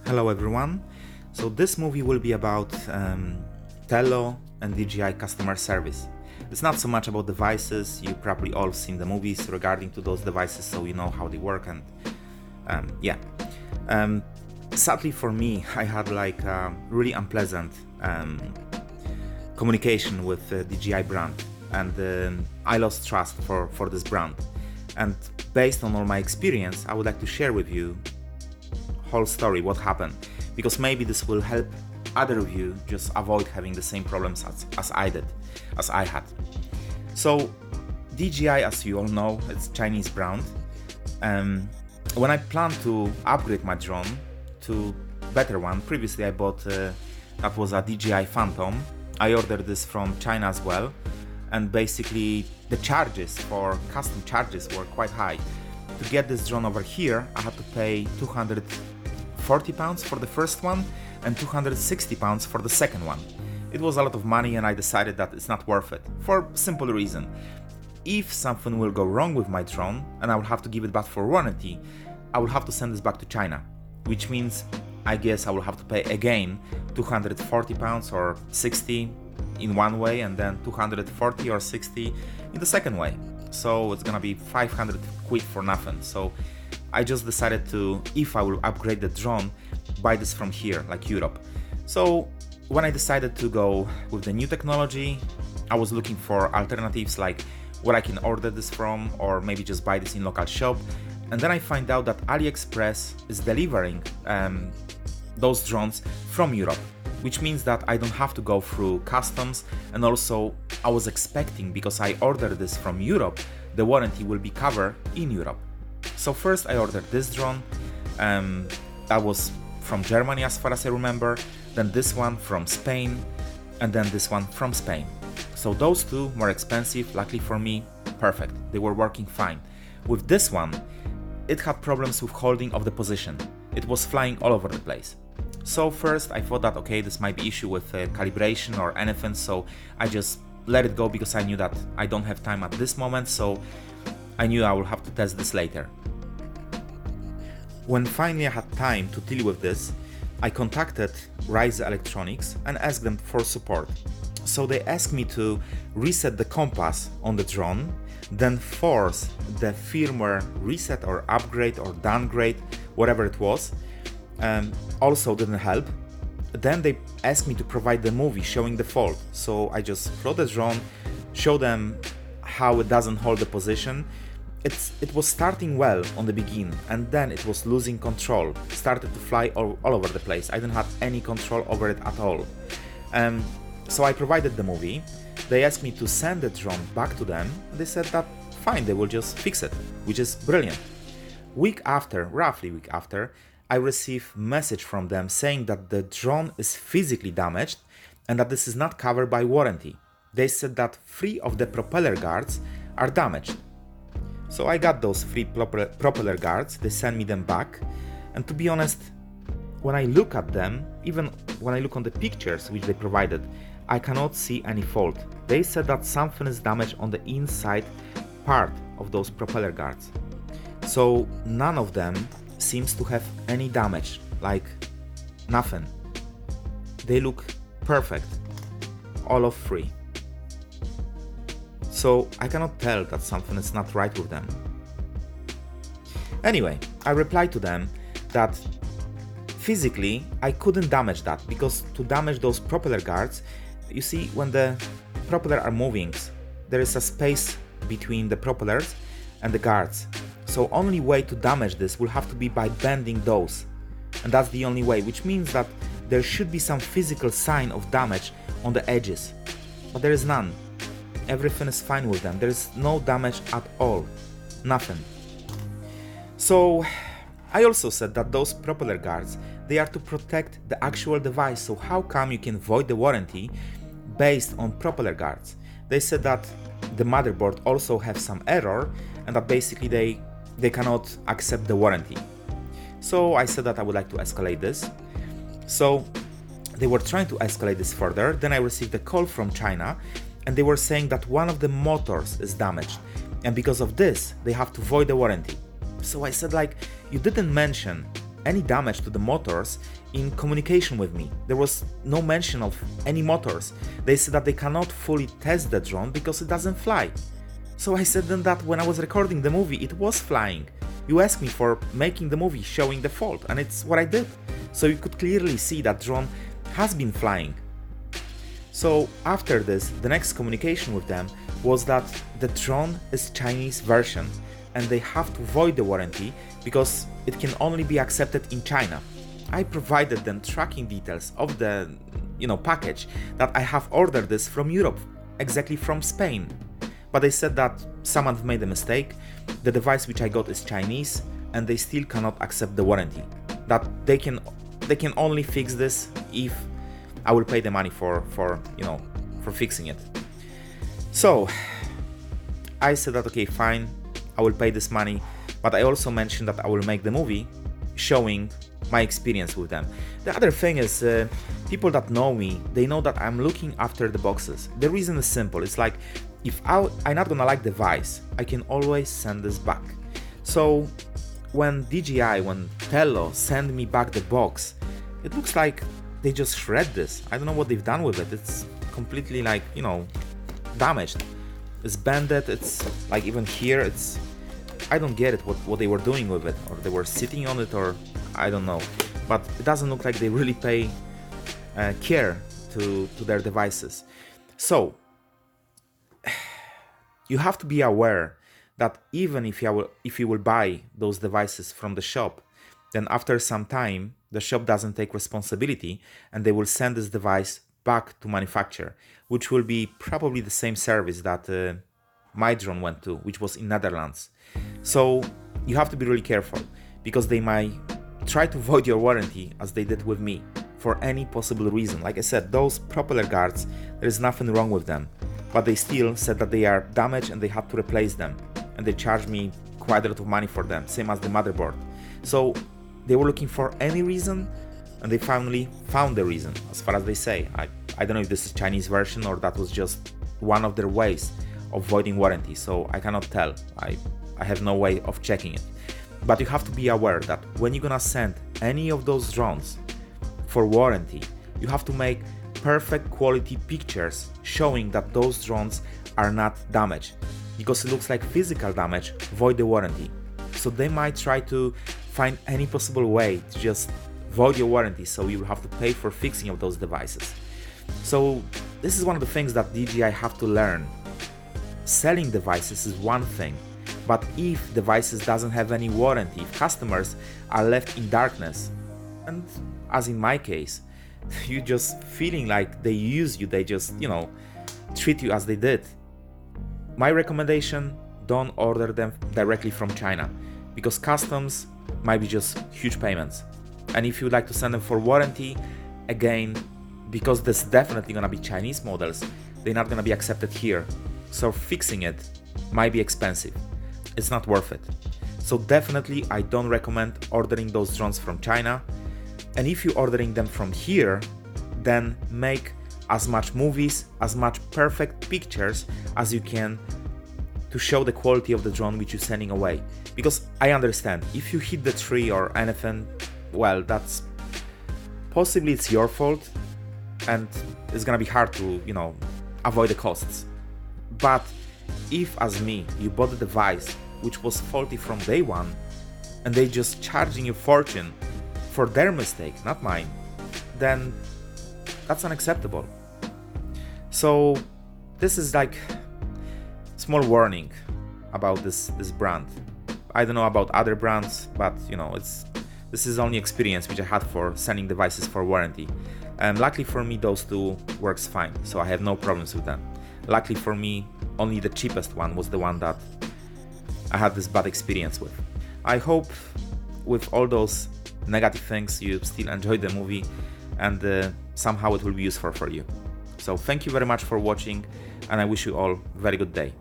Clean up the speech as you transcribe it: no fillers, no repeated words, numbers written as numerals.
Hello everyone. So this movie will be about Tello and DJI customer service. It's not so much about devices. You probably all seen the movies regarding to those devices, so you know how they work. And yeah, sadly for me, I had like really unpleasant communication with the DJI brand, and I lost trust for this brand. And based on all my experience, I would like to share with you whole story, what happened, because maybe this will help other of you just avoid having the same problems as I had. So DJI, as you all know, it's Chinese brand. When I planned to upgrade my drone to better one, previously I bought that was a DJI Phantom. I ordered this from China as well, and basically the charges for custom charges were quite high. To get this drone over here, I had to pay £240 for the first one and £260 for the second one. It was a lot of money, and I decided that it's not worth it for simple reason. If something will go wrong with my drone and I will have to give it back for warranty, I will have to send this back to China, which means I guess I will have to pay again £240 or 60 in one way, and then 240 or 60 in the second way. So it's gonna be 500 quid for nothing. So I just decided to, if I will upgrade the drone, buy this from here, like Europe. So when I decided to go with the new technology, I was looking for alternatives like where I can order this from, or maybe just buy this in local shop. And then I find out that AliExpress is delivering those drones from Europe, which means that I don't have to go through customs. And also I was expecting, because I ordered this from Europe, the warranty will be covered in Europe. So first I ordered this drone, that was from Germany as far as I remember, then this one from Spain, and then this one from Spain. So those two were expensive, luckily for me, perfect, they were working fine. With this one, it had problems with holding of the position, it was flying all over the place. So first I thought that okay, this might be issue with calibration or anything, so I just let it go because I knew that I don't have time at this moment, so I knew I will have to test this later. When finally I had time to deal with this, I contacted Rise Electronics and asked them for support. So they asked me to reset the compass on the drone, then force the firmware reset or upgrade or downgrade, whatever it was. Also didn't help. Then they asked me to provide the movie showing the fault. So I just flew the drone, show them how it doesn't hold the position. It was starting well on the beginning, and then it was losing control, started to fly all over the place. I didn't have any control over it at all. So I provided the movie. They asked me to send the drone back to them, and they said that fine, they will just fix it, which is brilliant. Roughly week after, I received message from them saying that the drone is physically damaged and that this is not covered by warranty. They said that 3 of the propeller guards are damaged. So I got those 3 propeller guards, they sent me them back, and to be honest, when I look at them, even when I look on the pictures which they provided, I cannot see any fault. They said that something is damaged on the inside part of those propeller guards. So none of them seems to have any damage, like nothing. They look perfect, all of 3. So I cannot tell that something is not right with them. Anyway, I replied to them that physically I couldn't damage that, because to damage those propeller guards, you see, when the propeller are moving, there is a space between the propellers and the guards. So only way to damage this will have to be by bending those, and that's the only way, which means that there should be some physical sign of damage on the edges, but there is none. Everything is fine with them, there is no damage at all, nothing. So I also said that those propeller guards, they are to protect the actual device, so how come you can void the warranty based on propeller guards? They said that the motherboard also has some error, and that basically they cannot accept the warranty. So I said that I would like to escalate this. So they were trying to escalate this further. Then I received a call from China, and they were saying that one of the motors is damaged, and because of this they have to void the warranty. So I said, like, you didn't mention any damage to the motors in communication with me. There was no mention of any motors. They said that they cannot fully test the drone because it doesn't fly. So I said then that when I was recording the movie, it was flying. You asked me for making the movie showing the fault, and it's what I did. So you could clearly see that drone has been flying. So after this, the next communication with them was that the drone is Chinese version and they have to void the warranty because it can only be accepted in China. I provided them tracking details of the package that I have ordered this from Europe, exactly from Spain. But they said that someone made a mistake, the device which I got is Chinese and they still cannot accept the warranty. That they can only fix this if I will pay the money for fixing it. So I said that okay, fine, I will pay this money, but I also mentioned that I will make the movie showing my experience with them. The other thing is, people that know me, they know that I'm looking after the boxes. The reason is simple. It's like, if I'm not gonna like the device, I can always send this back. So when Tello send me back the box, it looks like they just shred this. I don't know what they've done with it. It's completely damaged. It's bended, it's like even here, I don't get it what they were doing with it, or they were sitting on it, or I don't know. But it doesn't look like they really pay care to their devices. So you have to be aware that even if you will buy those devices from the shop, then after some time the shop doesn't take responsibility and they will send this device back to manufacturer, which will be probably the same service that my drone went to, which was in Netherlands. So you have to be really careful because they might try to void your warranty as they did with me for any possible reason. Like I said, those propeller guards, there is nothing wrong with them, but they still said that they are damaged and they had to replace them, and they charged me quite a lot of money for them, same as the motherboard. So they were looking for any reason and they finally found the reason, as far as they say. I don't know if this is Chinese version or that was just one of their ways of voiding warranty, so I cannot tell. I have no way of checking it. But you have to be aware that when you're gonna send any of those drones for warranty, you have to make perfect quality pictures showing that those drones are not damaged, because it looks like physical damage void the warranty. So they might try to find any possible way to just void your warranty, so you will have to pay for fixing of those devices. So this is one of the things that DJI have to learn. Selling devices is one thing, but if devices doesn't have any warranty, if customers are left in darkness, and as in my case, you just feeling like they use you, they just, treat you as they did. My recommendation, don't order them directly from China, because customs might be just huge payments. And if you'd like to send them for warranty, again, because there's definitely gonna be Chinese models, they're not gonna be accepted here. So fixing it might be expensive. It's not worth it. So definitely I don't recommend ordering those drones from China. And if you're ordering them from here, then make as much movies, as much perfect pictures as you can to show the quality of the drone which you're sending away. Because I understand, if you hit the tree or anything, well, that's possibly it's your fault and it's gonna be hard to, avoid the costs. But if, as me, you bought a device which was faulty from day one and they just charging you a fortune for their mistake, not mine, then that's unacceptable. So this is like small warning about this brand. I don't know about other brands, but this is only experience which I had for sending devices for warranty. And luckily for me, those two works fine, so I have no problems with them. Luckily for me, only the cheapest one was the one that I had this bad experience with. I hope with all those negative things you still enjoyed the movie and somehow it will be useful for you. So thank you very much for watching and I wish you all a very good day.